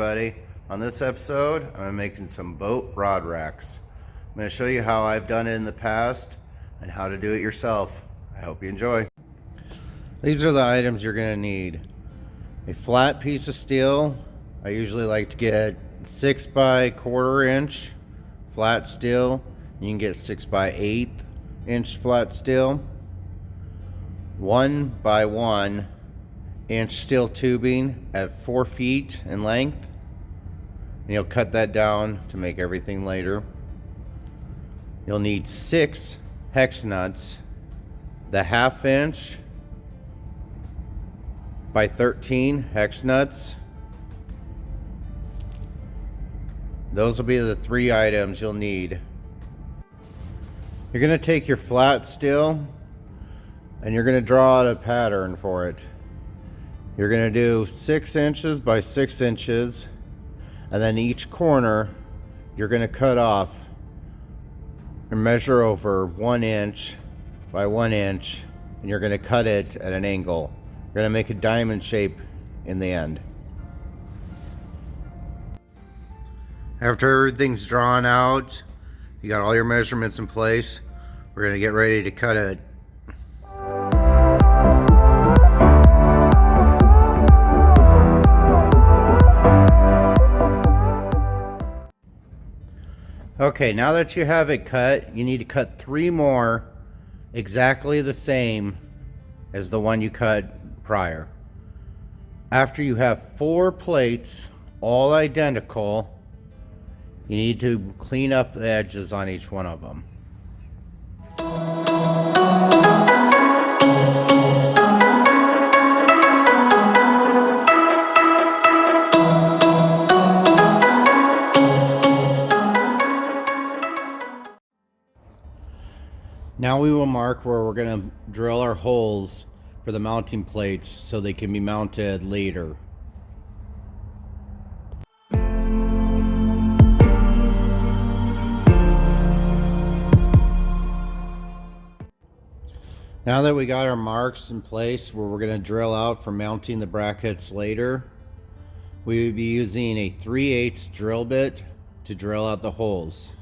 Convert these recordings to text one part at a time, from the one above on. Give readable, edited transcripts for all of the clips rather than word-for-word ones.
everybody. On this episode, I'm making some boat rod racks. I'm going to show you how I've done it in the past and how to do it yourself. I hope you enjoy. These are the items you're going to need. A flat piece of steel. I usually like to get 6 by 1/4 inch flat steel. You can get 6 by 1/8 inch flat steel. 1 by 1 inch steel tubing at 4 feet in length. And you'll cut that down to make everything later. You'll need 6 hex nuts, the 1/2 inch by 13 hex nuts. Those will be the 3 items you'll need. You're going to take your flat steel and you're going to draw out a pattern for it. You're going to do 6 inches by 6 inches, and then each corner you're going to cut off and measure over 1 inch by 1 inch, and you're going to cut it at an angle. You're going to make a diamond shape in the end. After everything's drawn out, you got all your measurements in place, we're going to get ready to cut it. Okay, now that you have it cut, you need to cut 3 more exactly the same as the one you cut prior. After you have 4 plates, all identical, you need to clean up the edges on each one of them. Now we will mark where we're going to drill our holes for the mounting plates so they can be mounted later. Now that we got our marks in place where we're going to drill out for mounting the brackets later, we will be using a 3/8 drill bit to drill out the holes.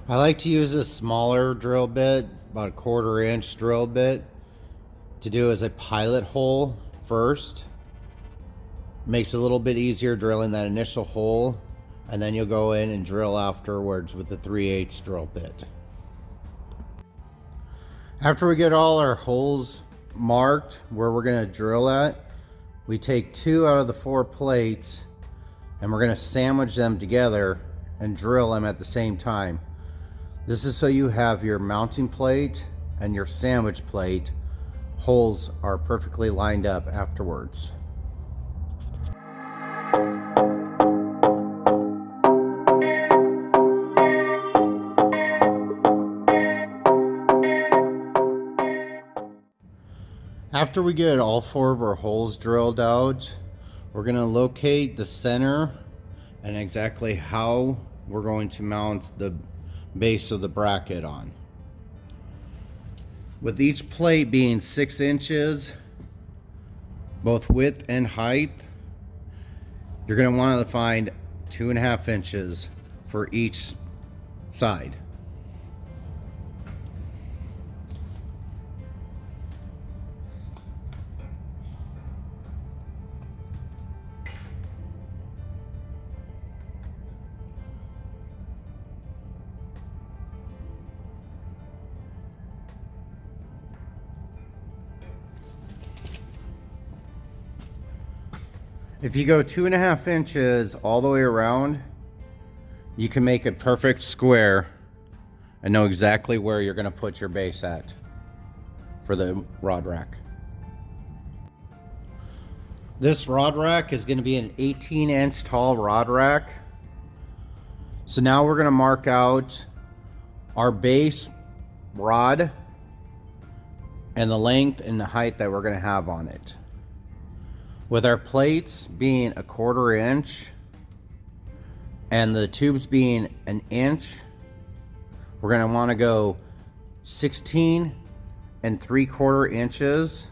I like to use a smaller drill bit, about a 1/4 inch drill bit, to do as a pilot hole first. Makes it a little bit easier drilling that initial hole, and then you'll go in and drill afterwards with the 3/8 drill bit. After we get all our holes marked where we're going to drill at, we take 2 out of the 4 plates and we're going to sandwich them together and drill them at the same time. This is so you have your mounting plate and your sandwich plate holes are perfectly lined up afterwards. After we get all 4 of our holes drilled out, we're going to locate the center and exactly how we're going to mount the base of the bracket on. With each plate being 6 inches, both width and height, you're going to want to find 2.5 inches for each side. If you go 2.5 inches all the way around, you can make a perfect square and know exactly where you're going to put your base at for the rod rack. This rod rack is going to be an 18-inch tall rod rack. So now we're going to mark out our base rod and the length and the height that we're going to have on it. With our plates being a 1/4 inch and the tubes being 1 inch, we're going to want to go 16 3/4 inches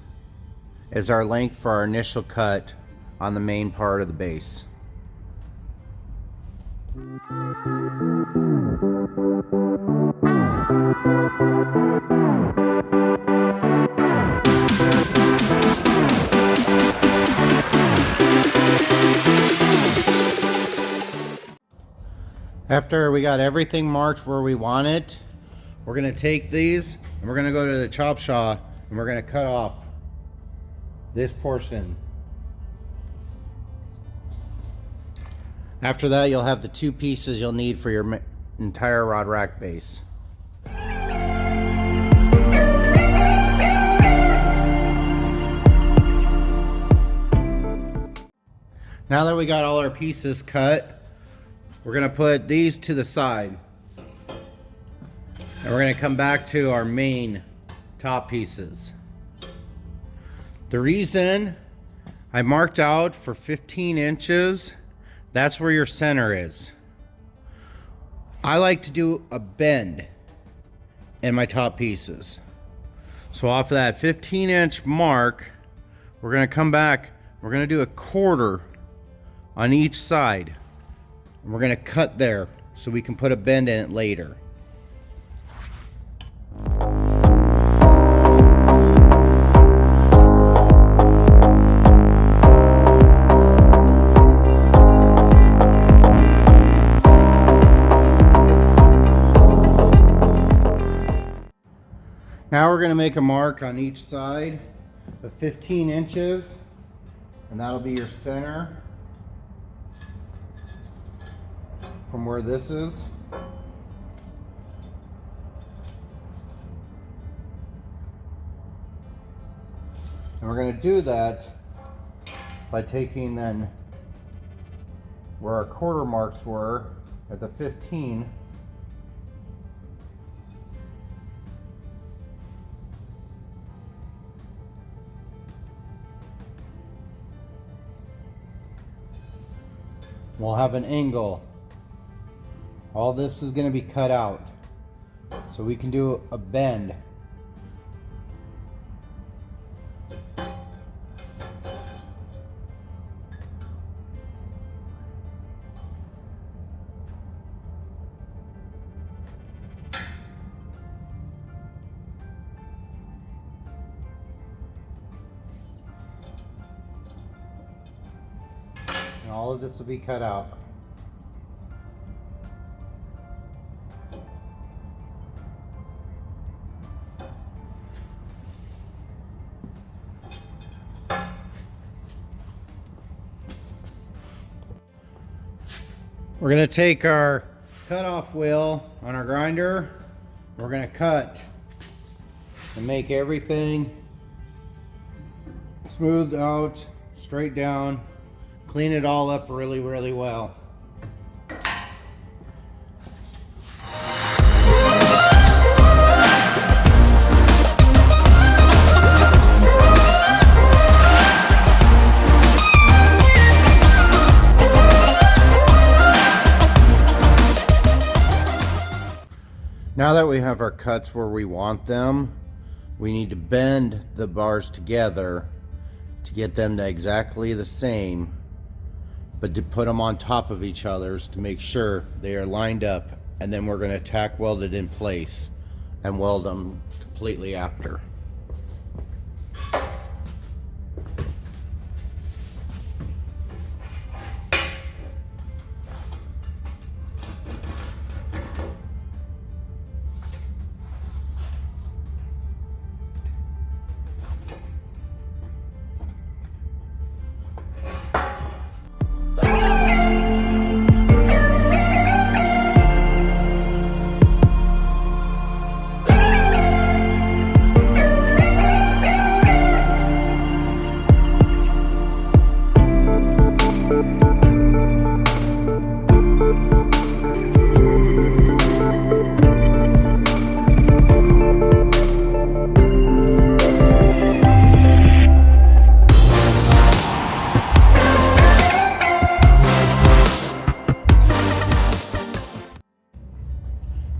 is our length for our initial cut on the main part of the base. After we got everything marked where we want it, we're gonna take these and we're gonna go to the chop saw and we're gonna cut off this portion. After that, you'll have the two pieces you'll need for your entire rod rack base. Now that we got all our pieces cut, we're gonna put these to the side. And we're gonna come back to our main top pieces. The reason I marked out for 15 inches, that's where your center is. I like to do a bend in my top pieces. So off of that 15-inch mark, we're gonna come back, we're gonna do a quarter on each side. And we're gonna cut there so we can put a bend in it later. Now we're gonna make a mark on each side of 15 inches, and that'll be your center from where this is. And we're going to do that by taking then where our quarter marks were at the 15, we'll have an angle. All this is going to be cut out so we can do a bend. And all of this will be cut out. We're going to take our cutoff wheel on our grinder. We're going to cut and make everything smooth out, straight down, clean it all up really, really well. Now that we have our cuts where we want them, we need to bend the bars together to get them to exactly the same, but to put them on top of each other's to make sure they are lined up, and then we're going to tack weld it in place and weld them completely after.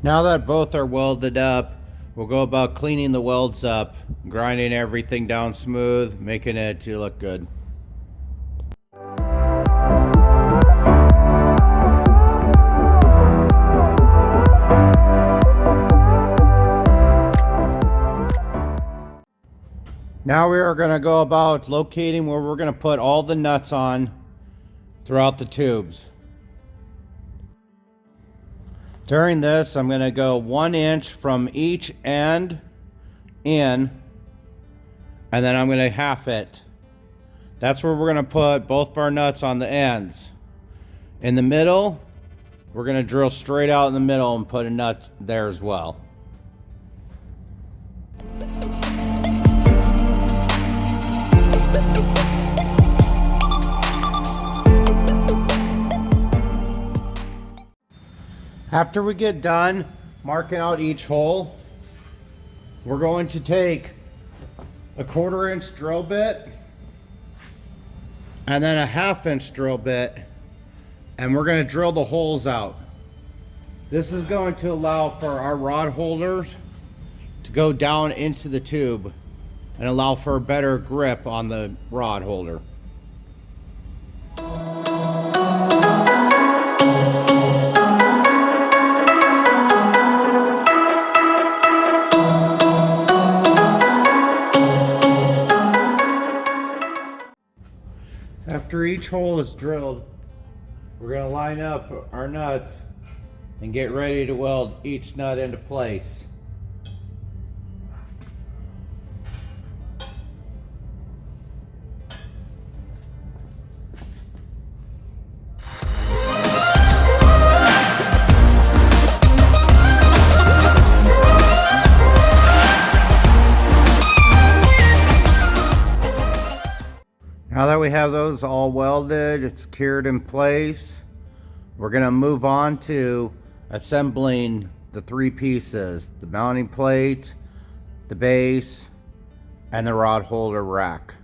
Now that both are welded up, we'll go about cleaning the welds up, grinding everything down smooth, making it to look good. Now we are going to go about locating where we're going to put all the nuts on throughout the tubes. During this, I'm going to go 1 inch from each end in, and then I'm going to half it. That's where we're going to put both of our nuts on the ends. In the middle, we're going to drill straight out in the middle and put a nut there as well. After we get done marking out each hole, we're going to take a 1/4 inch drill bit and then a 1/2 inch drill bit, and we're going to drill the holes out. This is going to allow for our rod holders to go down into the tube and allow for a better grip on the rod holder. After each hole is drilled, we're going to line up our nuts and get ready to weld each nut into place. Now that we have those all welded, it's secured in place, we're going to move on to assembling the 3 pieces: the mounting plate, the base, and the rod holder rack.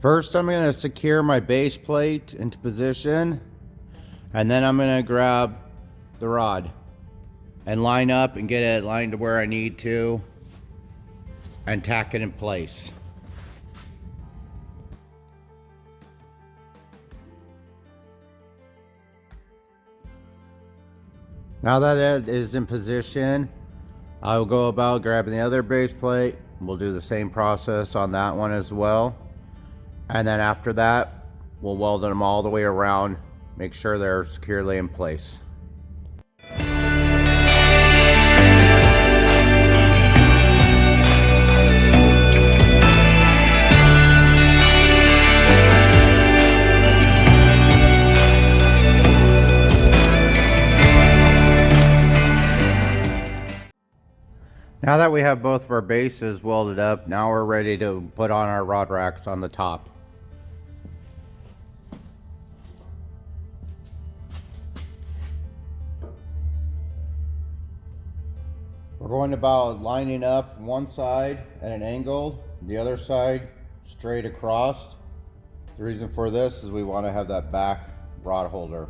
First, I'm going to secure my base plate into position, and then I'm going to grab the rod and line up and get it lined to where I need to and tack it in place. Now that it is in position, I will go about grabbing the other base plate. We'll do the same process on that one as well. And then after that, we'll weld them all the way around, make sure they're securely in place. Now that we have both of our bases welded up, now we're ready to put on our rod racks on the top. We're going about lining up one side at an angle, the other side straight across. The reason for this is we want to have that back rod holder.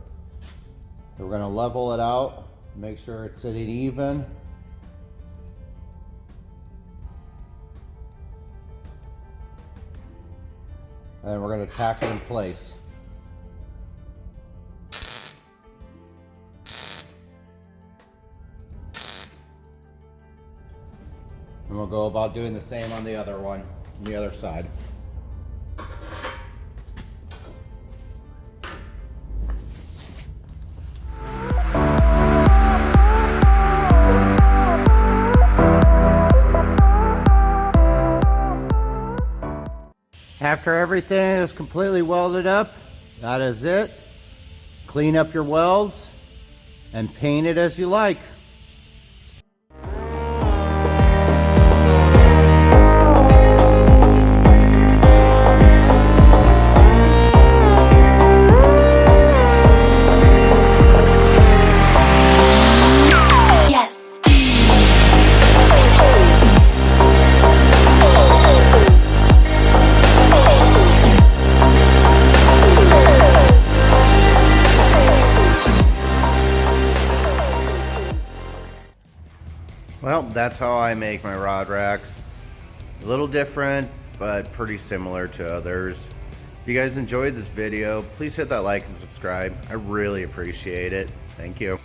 So we're going to level it out, make sure it's sitting even. And then we're going to tack it in place. And we'll go about doing the same on the other one, on the other side. After everything is completely welded up, that is it. Clean up your welds and paint it as you like. Well, that's how I make my rod racks. A little different, but pretty similar to others. If you guys enjoyed this video, please hit that like and subscribe. I really appreciate it. Thank you.